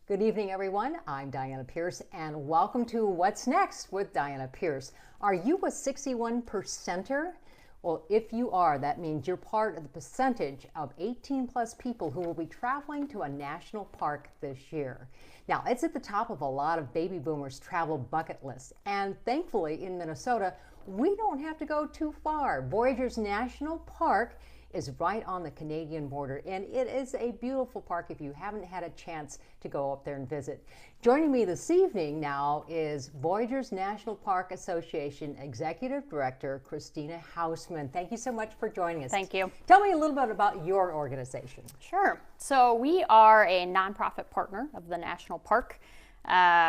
Good evening, everyone. I'm Diana Pierce, and welcome to What's Next with Diana Pierce. Are you a 61%er? Well, if you are, that means you're part of the percentage of 18 plus people who will be traveling to a national park this year. Now, it's at the top of a lot of baby boomers' travel bucket lists, and thankfully in Minnesota, we don't have to go too far. Voyageurs National Park is right on the Canadian border, and it is a beautiful park if you haven't had a chance to go up there and visit. Joining me this evening now is Voyageurs National Park Association Executive Director Christina Hausman. Thank you so much for joining us. Thank you. Tell me a little bit about your organization. Sure. So we are a nonprofit partner of the National Park.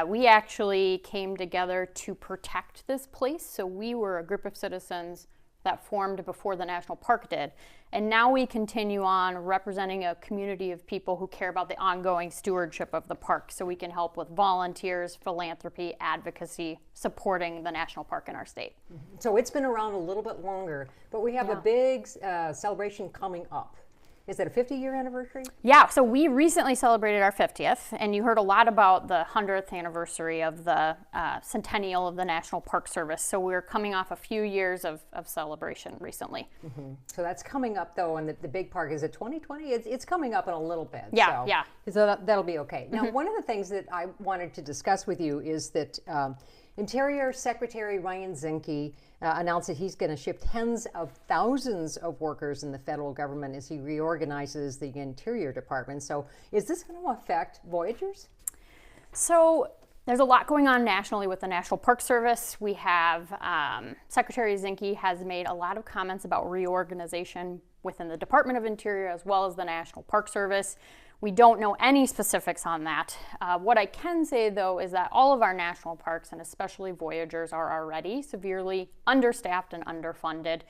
We actually came together to protect this place. So we were a group of citizens that formed before the National Park did. And now we continue on representing a community of people who care about the ongoing stewardship of the park. So we can help with volunteers, philanthropy, advocacy, supporting the national park in our state. So it's been around a little bit longer, but we have a big celebration coming up. Is it a 50-year anniversary? Yeah, so we recently celebrated our 50th, and you heard a lot about the 100th anniversary of the centennial of the National Park Service. So we're coming off a few years of celebration recently. So that's coming up, though, and the big park, is it 2020? It's coming up in a little bit. Yeah, so, yeah. So that'll be okay. Now, one of the things that I wanted to discuss with you is that Interior Secretary Ryan Zinke announced that he's going to shift tens of thousands of workers in the federal government as he reorganizes the Interior Department. So is this going to affect Voyageurs? So there's a lot going on nationally with the National Park Service. We have Secretary Zinke has made a lot of comments about reorganization within the Department of Interior as well as the National Park Service. We don't know any specifics on that. What I can say, though, is that all of our national parks, and especially Voyageurs, are already severely understaffed and underfunded.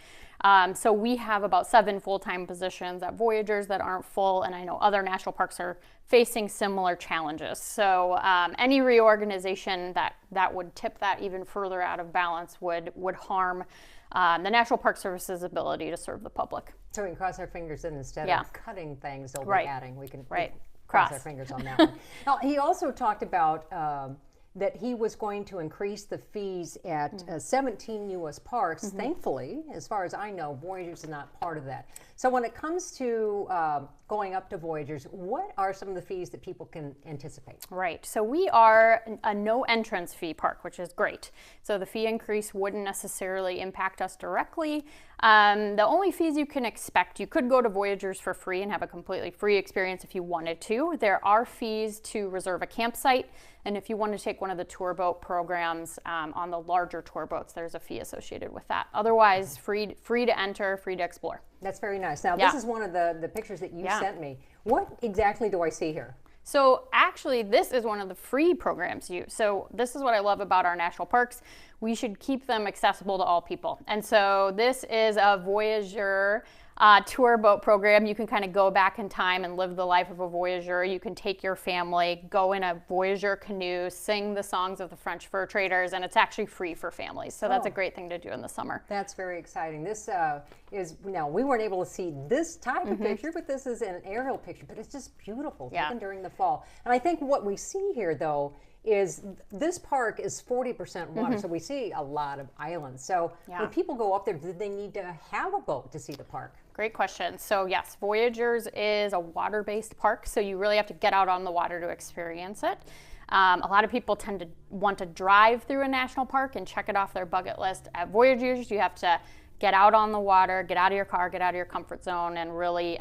So we have about 7 full-time positions at Voyageurs that aren't full, and I know other national parks are facing similar challenges. So any reorganization that would tip that even further out of balance would harm the National Park Service's ability to serve the public. So we can cross our fingers, and instead of cutting things, they'll be adding. We can cross our fingers on that one. Now, he also talked about that he was going to increase the fees at 17 U.S. parks. Thankfully, as far as I know, Voyageurs is not part of that. So when it comes to going up to Voyageurs, what are some of the fees that people can anticipate? Right. So we are a no entrance fee park, which is great. So the fee increase wouldn't necessarily impact us directly. The only fees you can expect, you could go to Voyageurs for free and have a completely free experience if you wanted to. There are fees to reserve a campsite, and if you want to take one of the tour boat programs on the larger tour boats, there's a fee associated with that. Otherwise, free to enter, free to explore. That's very nice. Now, this is one of the pictures that you sent me. What exactly do I see here? So actually, this is one of the free programs. So this is what I love about our national parks. We should keep them accessible to all people. And so this is a Voyageur tour boat program. You can kind of go back in time and live the life of a Voyageur. You can take your family, go in a Voyageur canoe, sing the songs of the French fur traders, and it's actually free for families. So that's a great thing to do in the summer. That's very exciting. This is, now we weren't able to see this type of picture, but this is an aerial picture, but it's just beautiful, taken during the fall. And I think what we see here, though, is this park is 40% water, so we see a lot of islands. So when people go up there, do they need to have a boat to see the park? Great question. So yes, Voyageurs is a water-based park, so you really have to get out on the water to experience it. A lot of people tend to want to drive through a national park and check it off their bucket list. At Voyageurs, you have to get out on the water, get out of your car, get out of your comfort zone, and really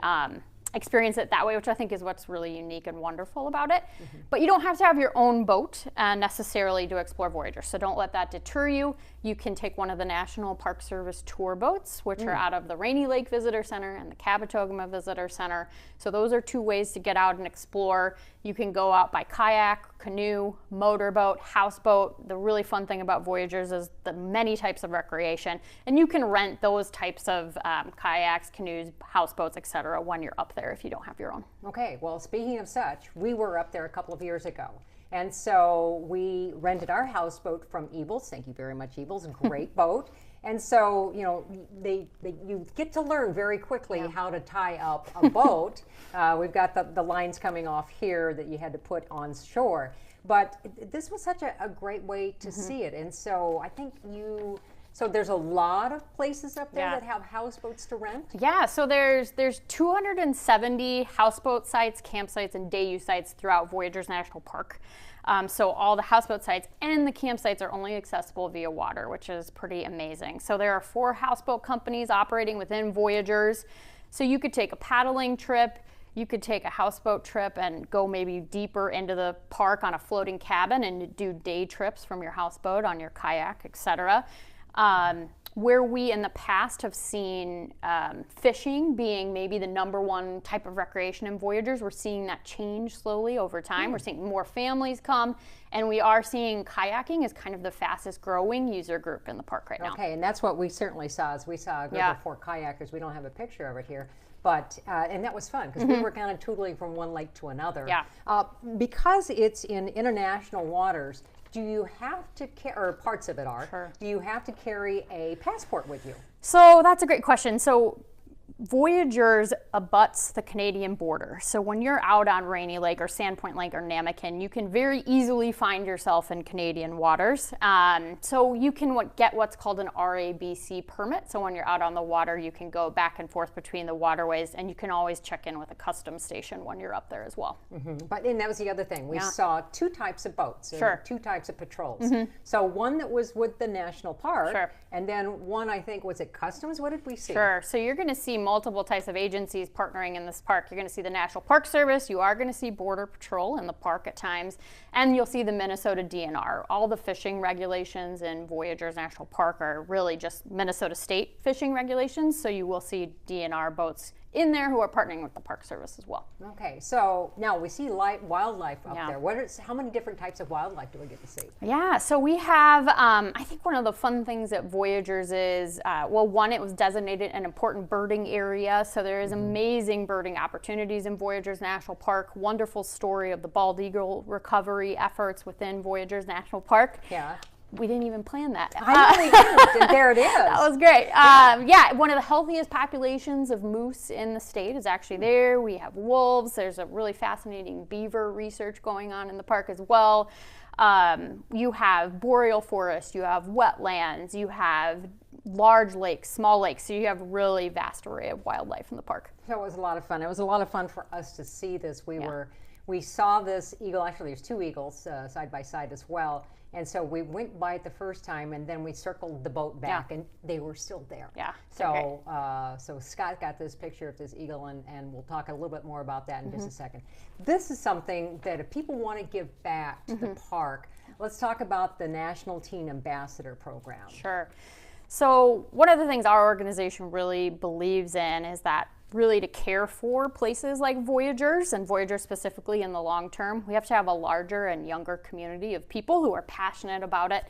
experience it that way, which I think is what's really unique and wonderful about it. But you don't have to have your own boat necessarily to explore Voyageurs, so don't let that deter you. You can take one of the National Park Service tour boats, which are out of the Rainy Lake Visitor Center and the Cabotogama Visitor Center. So those are 2 ways to get out and explore. You can go out by kayak, canoe, motorboat, houseboat. The really fun thing about Voyageurs is the many types of recreation, and you can rent those types of kayaks, canoes, houseboats, etc. when you're up there if you don't have your own. Okay, well, speaking of such, we were up there a couple of years ago. And so we rented our houseboat from Ebles. Thank you very much, Ebles. Great boat. And so, you know, you get to learn very quickly how to tie up a boat. We've got the lines coming off here that you had to put on shore. But this was such a great way to see it. And so I think so there's a lot of places up there that have houseboats to rent? Yeah, so there's 270 houseboat sites, campsites, and day use sites throughout Voyageurs National Park. So all the houseboat sites and the campsites are only accessible via water, which is pretty amazing. So there are 4 houseboat companies operating within Voyageurs. So you could take a paddling trip, you could take a houseboat trip and go maybe deeper into the park on a floating cabin and do day trips from your houseboat on your kayak, etc. Where we in the past have seen fishing being maybe the #1 type of recreation in Voyageurs, we're seeing that change slowly over time. We're seeing more families come, and we are seeing kayaking as kind of the fastest growing user group in the park right now. Okay, and that's what we certainly saw. As we saw a group of 4 kayakers. We don't have a picture of it here. But, and that was fun because we were kind of tootling from one lake to another. Yeah. Because it's in international waters, do you have to carry, or parts of it are, do you have to carry a passport with you? So that's a great question. So Voyageurs abuts the Canadian border. So when you're out on Rainy Lake or Sandpoint Lake or Namakan, you can very easily find yourself in Canadian waters. So you can get what's called an RABC permit. So when you're out on the water, you can go back and forth between the waterways, and you can always check in with a customs station when you're up there as well. But and that was the other thing. We saw 2 types of boats, and 2 types of patrols. So one that was with the national park, and then one, I think, was it customs? What did we see? So you're going to see multiple types of agencies partnering in this park. You're going to see the National Park Service, you are going to see Border Patrol in the park at times, and you'll see the Minnesota DNR. All the fishing regulations in Voyageurs National Park are really just Minnesota state fishing regulations, so you will see DNR boats in there who are partnering with the Park Service as well. Okay, so now we see wildlife up there. How many different types of wildlife do we get to see? Yeah, so we have, I think one of the fun things at Voyageurs is, well, one, it was designated an important birding area, so there is amazing birding opportunities in Voyageurs National Park. Wonderful story of the bald eagle recovery efforts within Voyageurs National Park. Yeah. We didn't even plan that. I know we didn't, and there it is. That was great. Yeah, one of the healthiest populations of moose in the state is actually there. We have wolves. There's a really fascinating beaver research going on in the park as well. You have boreal forest, you have wetlands, you have large lakes, small lakes, so you have a really vast array of wildlife in the park. So it was a lot of fun. It was a lot of fun for us to see this. We saw this eagle, actually there's 2 eagles side by side as well. And so we went by it the first time, and then we circled the boat back, and they were still there. Yeah. So so Scott got this picture of this eagle, and we'll talk a little bit more about that in just a second. This is something that if people want to give back to the park, let's talk about the National Teen Ambassador Program. Sure. So one of the things our organization really believes in is that really to care for places like Voyageurs, and Voyageurs specifically in the long term, we have to have a larger and younger community of people who are passionate about it,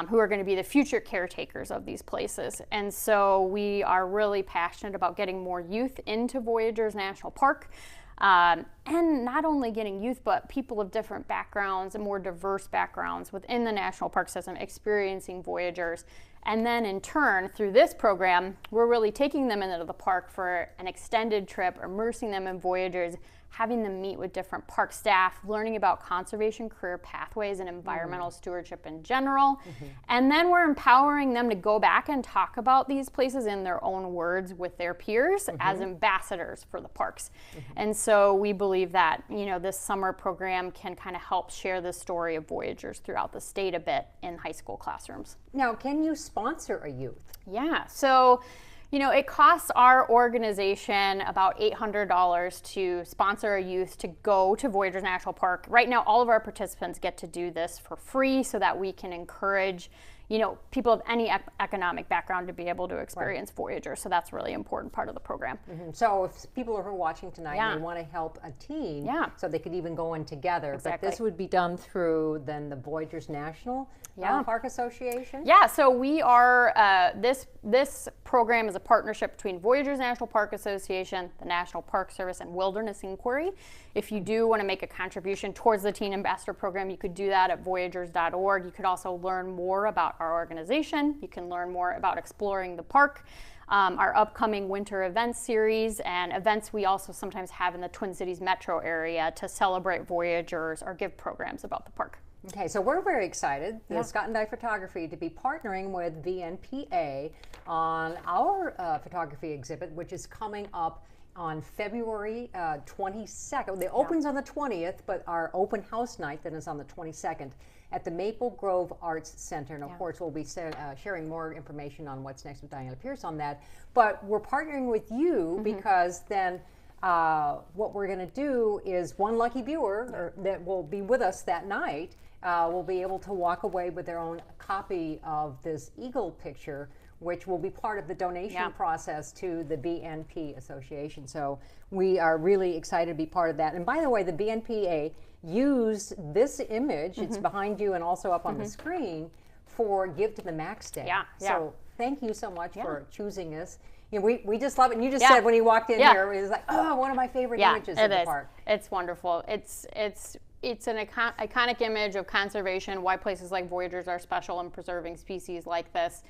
who are going to be the future caretakers of these places. And so we are really passionate about getting more youth into Voyageurs National Park. And not only getting youth, but people of different backgrounds and more diverse backgrounds within the national park system experiencing Voyageurs. And then in turn, through this program, we're really taking them into the park for an extended trip, immersing them in Voyageurs, having them meet with different park staff, learning about conservation career pathways and environmental stewardship in general. And then we're empowering them to go back and talk about these places in their own words with their peers as ambassadors for the parks. And so we believe that, you know, this summer program can kind of help share the story of Voyageurs throughout the state a bit in high school classrooms. Now, can you sponsor a youth? Yeah, so you know, it costs our organization about $800 to sponsor a youth to go to Voyageurs National Park. Right now, all of our participants get to do this for free so that we can encourage, you know, people of any economic background to be able to experience Voyageurs. So that's a really important part of the program. So if people are watching tonight and they want to help a teen, so they could even go in together. But this would be done through then the Voyageurs National Park Association? Yeah, so we are, this program is a partnership between Voyageurs National Park Association, the National Park Service, and Wilderness Inquiry. If you do want to make a contribution towards the Teen Ambassador Program, you could do that at voyageurs.org. You could also learn more about about our organization. You can learn more about exploring the park, our upcoming winter events series, and events we also sometimes have in the Twin Cities metro area to celebrate Voyageurs or give programs about the park. Okay, so we're very excited, the Scott and I Photography, to be partnering with VNPA on our photography exhibit, which is coming up on February 22nd. It opens on the 20th, but our open house night then is on the 22nd at the Maple Grove Arts Center. And of course, we'll be sharing more information on What's Next with Diana Pierce on that. But we're partnering with you because then what we're going to do is one lucky viewer that will be with us that night will be able to walk away with their own copy of this eagle picture, which will be part of the donation process to the VNP Association. So we are really excited to be part of that. And by the way, the VNPA used this image, it's behind you and also up on the screen, for Give to the Max Day. So thank you so much for choosing us. You know, we just love it. And you just said when you walked in here, it was like, oh, one of my favorite images of the park. It's wonderful. It's an iconic image of conservation, why places like Voyageurs are special in preserving species like this.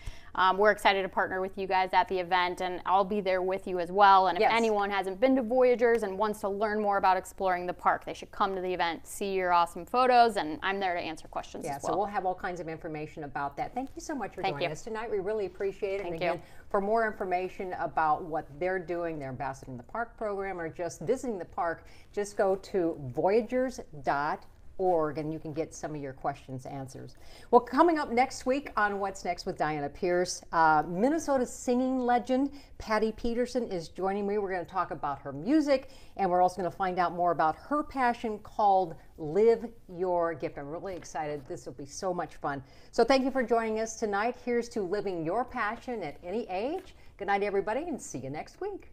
We're excited to partner with you guys at the event, and I'll be there with you as well. And if anyone hasn't been to Voyageurs and wants to learn more about exploring the park, they should come to the event, see your awesome photos, and I'm there to answer questions as well. So we'll have all kinds of information about that. Thank you so much for joining us tonight. We really appreciate it. And again, for more information about what they're doing, their Ambassador in the Park program, or just visiting the park, just go to voyageurs.org and you can get some of your questions answered. Well, coming up next week on What's Next with Diana Pierce, Minnesota singing legend Patty Peterson is joining me. We're going to talk about her music, and we're also going to find out more about her passion called Live Your Gift. I'm really excited. This will be so much fun. So thank you for joining us tonight. Here's to living your passion at any age. Good night, everybody, and see you next week.